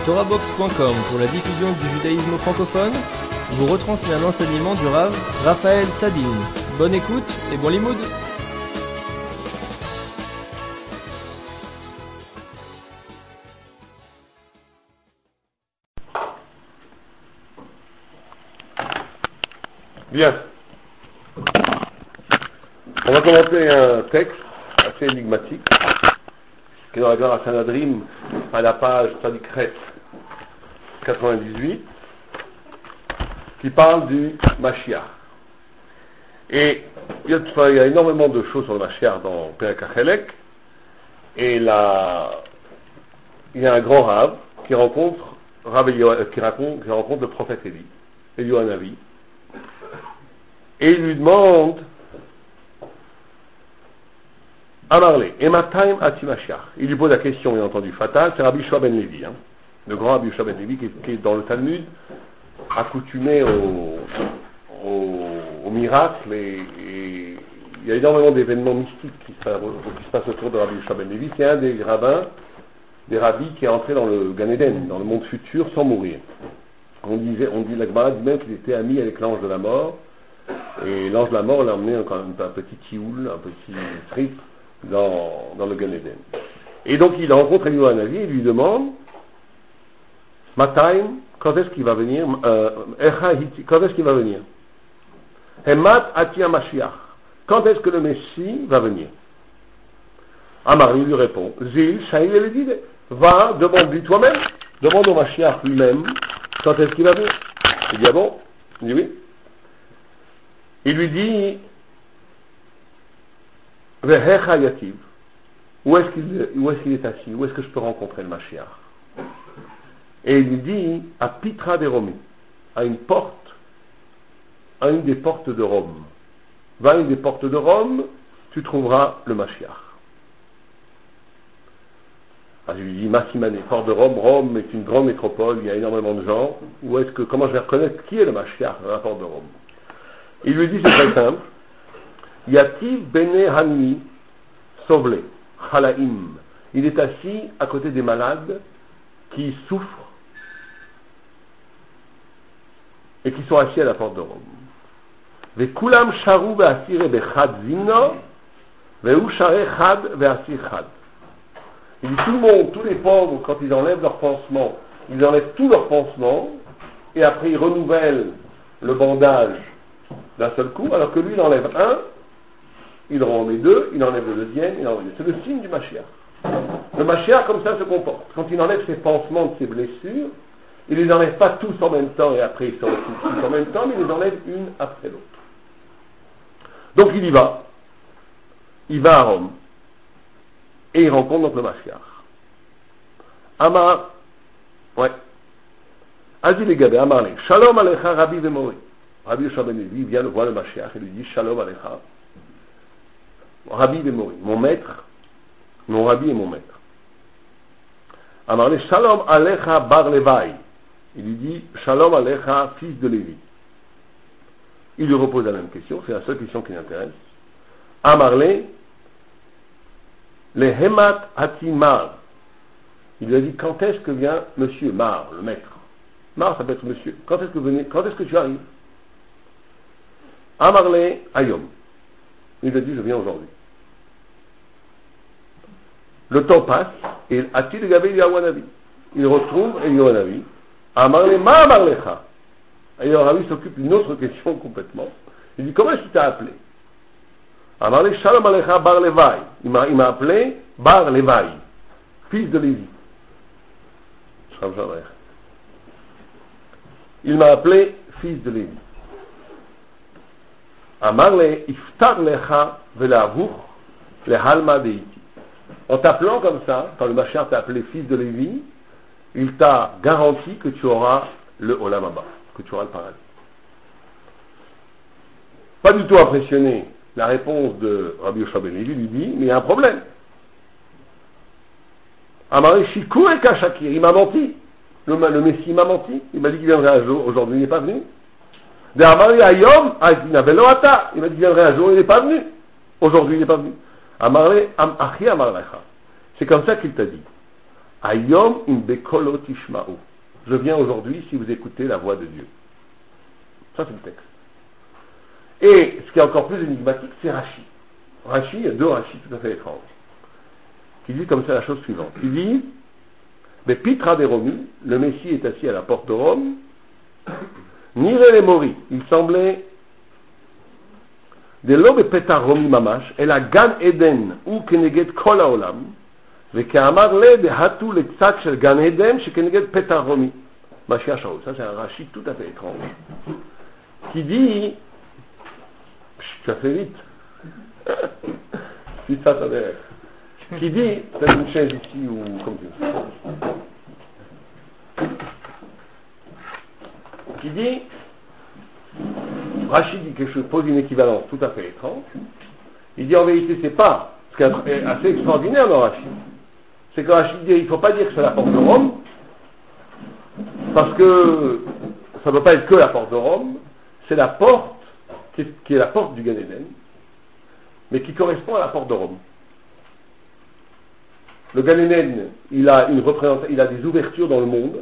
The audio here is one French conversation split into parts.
TorahBox.com pour la diffusion du judaïsme francophone vous retransmet un enseignement du Rav Raphaël Sadine. Bonne écoute et bon limoud. Bien. On va commenter un texte assez énigmatique qui est dans la Gemara Sanhedrin à la page Tzadikret 98 qui parle du Mashiach. Et il y a énormément de choses sur le Mashiach dans Perek HaChelek, et là, il y a un grand Rav qui rencontre le prophète Élie, Eliyahu Hanavi, et il lui demande Amarle, Emataim Ati Mashiach. Il lui pose la question, bien entendu, fatale, c'est Rabbi Yehoshua ben Levi, le grand Rabbi Yehoshua ben Levi qui est dans le Talmud, accoutumé au miracle, et il y a énormément d'événements mystiques qui se passent autour de Rabbi Yehoshua ben Levi. C'est un des rabbins, des rabbis qui est entré dans le Gan Eden, dans le monde futur, sans mourir. On dit la Gemara dit même qu'il était ami avec l'ange de la mort, et l'ange de la mort l'a emmené un petit tioul, un petit trip dans le Gan Eden. Et donc il rencontre Eliyahu Hanavi et lui demande Mataim, quand est-ce qu'il va venir? Quand est-ce qu'il va venir? Hemat Ati Mashiach. Quand est-ce que le Messie va venir? Amar lui répond Zil Shaïl el Dide. Va, demande-lui toi-même, demande au Mashiach lui-même quand est-ce qu'il va venir. Il dit ah bon? Il dit oui. Il lui dit Vehecha Yativ. Où est-ce qu'il est assis? Où est-ce que je peux rencontrer le Mashiach? Et il lui dit à Pitra de Rome, à une des portes de Rome. Va à une des portes de Rome, tu trouveras le Mashiach. Alors je lui dis Massimane, porte de Rome. Rome est une grande métropole, il y a énormément de gens. Comment je vais reconnaître qui est le Mashiach à la porte de Rome? Il lui dit c'est très simple. Yativ bene Hani Sovle Chalaim. Il est assis à côté des malades qui souffrent et qui sont assis à la porte de Rome. Vekulam sharu ve'asire bechad zimno, ve'u share chad ve'asir chad. Il dit tout le monde, tous les pauvres, quand ils enlèvent leur pansement, ils enlèvent tout leur pansement, et après ils renouvellent le bandage d'un seul coup, alors que lui il enlève un, il en met deux, il enlève le deuxième, il enlève. C'est le signe du Mashiach. Le Mashiach comme ça se comporte. Quand il enlève ses pansements de ses blessures, il ne les enlève pas tous en même temps et après il s'en tous en même temps, mais il les enlève une après l'autre. Donc il y va. Il va à Rome. Et il rencontre donc le Mashiach. Amar, ouais. Adi le Gabé, Amar le, Shalom Alecha Rabbi Vemori. Rabbi Yehoshua ben Levi vient le voir le Mashiach et lui dit Shalom Alecha. Rabbi Vemori, mon maître, mon Rabbi et mon maître. Amar le, Shalom Alecha Bar Levi. Il lui dit Shalom Alecha, fils de Lévi. Il lui repose la même question, c'est la seule question qui l'intéresse. Amarle, le Hemat Hatimar. Il lui a dit quand est-ce que vient monsieur Mar, le maître? Mar, ça peut être monsieur. Quand est-ce que tu arrives? Amarle Ayom. Il lui a dit je viens aujourd'hui. Le temps passe et a-t-il gavé Eliyahu Hanavi? Il retrouve Eliyahu Hanavi. Amarle ma amarlecha. Eliyahu Hanavi s'occupe d'une autre question complètement. Il dit comment est-ce qu'il t'a appelé? Amarle Shalom Alecha Bar Levi. Il m'a appelé Bar Levi, fils de Lévi. Il m'a appelé fils de Lévi. Amarle Iftar Lecha Velavuch Le Halma Deiti. En t'appelant comme ça, quand le Mashiach t'a appelé fils de Lévi, il t'a garanti que tu auras le Olam Haba, que tu auras le paradis. Pas du tout impressionné, la réponse de Rabbi Yehoshua ben Levi lui dit, mais il y a un problème. Amaré Shikur et Kachakir, il m'a menti. Le Messie m'a menti. Il m'a dit qu'il viendrait un jour, aujourd'hui il n'est pas venu. De Amaré Ayom, il m'a dit qu'il viendrait un jour, il n'est pas venu. Aujourd'hui il n'est pas venu. Amaré Achi Amarlecha. C'est comme ça qu'il t'a dit. Ayom im bekolo tishma'u. Je viens aujourd'hui si vous écoutez la voix de Dieu. Ça, c'est le texte. Et ce qui est encore plus énigmatique, c'est Rashi. Rashi, il y a deux Rashi tout à fait étranges. Qui dit comme ça la chose suivante. Il dit, mais Pitra de Romi, le Messie est assis à la porte de Rome, Nire les Mori, il semblait de l'obe Petar Romi Mamash, et la Gan Eden, ou Keneged Kol Haolam, וכאמר לה דהתו לצד של גן עדן שכנגד פתח רומי. משיח שאול, ça c'est un Rashi tout à fait étrange, qui dit, ça fait vite, si ça t'avait, qui dit, c'est une chaise ici ou comme tu veux, qui dit, Rashi dit quelque chose, pose une équivalence tout à fait étrange, il dit en vérité c'est pas, ce qui est assez extraordinaire dans Rashi, c'est que Rashi dit, il ne faut pas dire que c'est la porte de Rome, parce que ça ne peut pas être que la porte de Rome, c'est la porte qui est la porte du Gan Eden, mais qui correspond à la porte de Rome. Le Gan Eden, il a des ouvertures dans le monde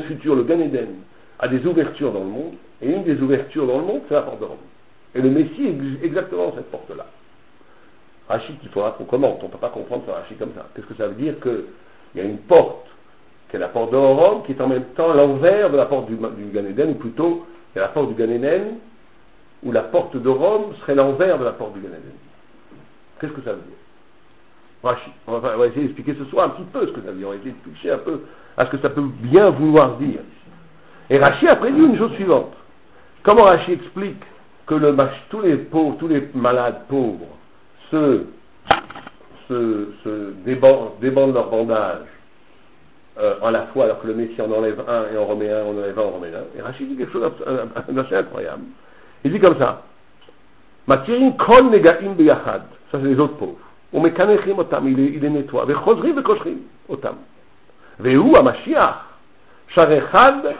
futur, le Gan Eden, a des ouvertures dans le monde, et une des ouvertures dans le monde, c'est la porte de Rome. Et le Messie est exactement cette porte-là. Rashi qu'il faudra qu'on commente, on ne peut pas comprendre ce Rashi comme ça. Qu'est-ce que ça veut dire? Qu'il y a une porte, qui est la porte de Rome, qui est en même temps l'envers de la porte du Gan Eden, ou plutôt, il y a la porte du Gan Eden, où la porte de Rome serait l'envers de la porte du Gan Eden. Qu'est-ce que ça veut dire? Rashi, on va essayer d'expliquer ce soir un petit peu ce que ça veut dire, on va essayer de toucher un peu à ce que ça peut bien vouloir dire. Et Rashi a prédit une chose suivante. Comment Rashi explique que tous les pauvres, tous les malades pauvres, se débandent leur bandage à la fois, alors que le Messie en enlève un et en remet un, en enlève un, en remet un. Et Rashi dit quelque chose d'assez incroyable. Il dit comme ça, Matirin kol negaim beyachad, ça c'est les autres pauvres. On mekanechim otam, il les nettoie. Vechozrim vekoshrim otam. Vehu Mashiach, sharechad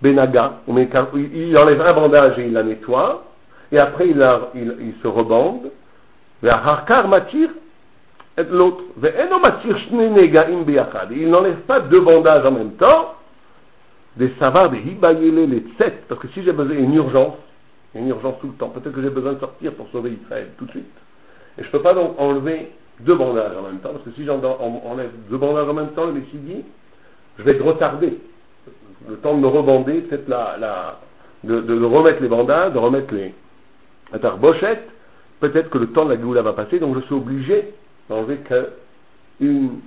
benaga, il enlève un bandage et il la nettoie, et après il se rebande. Ve'acharkar matir et l'autre. Ve'eno matir shne negaim beyachad. Il n'enlève pas deux bandages en même temps. Des savars, des hibayele, les tsettes. Parce que si j'ai besoin d'une urgence, tout le temps, peut-être que j'ai besoin de sortir pour sauver Israël tout de suite. Et je ne peux pas donc enlever deux bandages en même temps, parce que si j'enlève deux bandages en même temps, le Messie dit, je vais être retardé. Le temps de me rebander, peut-être de remettre les bandages, de remettre la tarbochette, peut-être que le temps de la Géoula va passer, donc je suis obligé d'enlever qu'une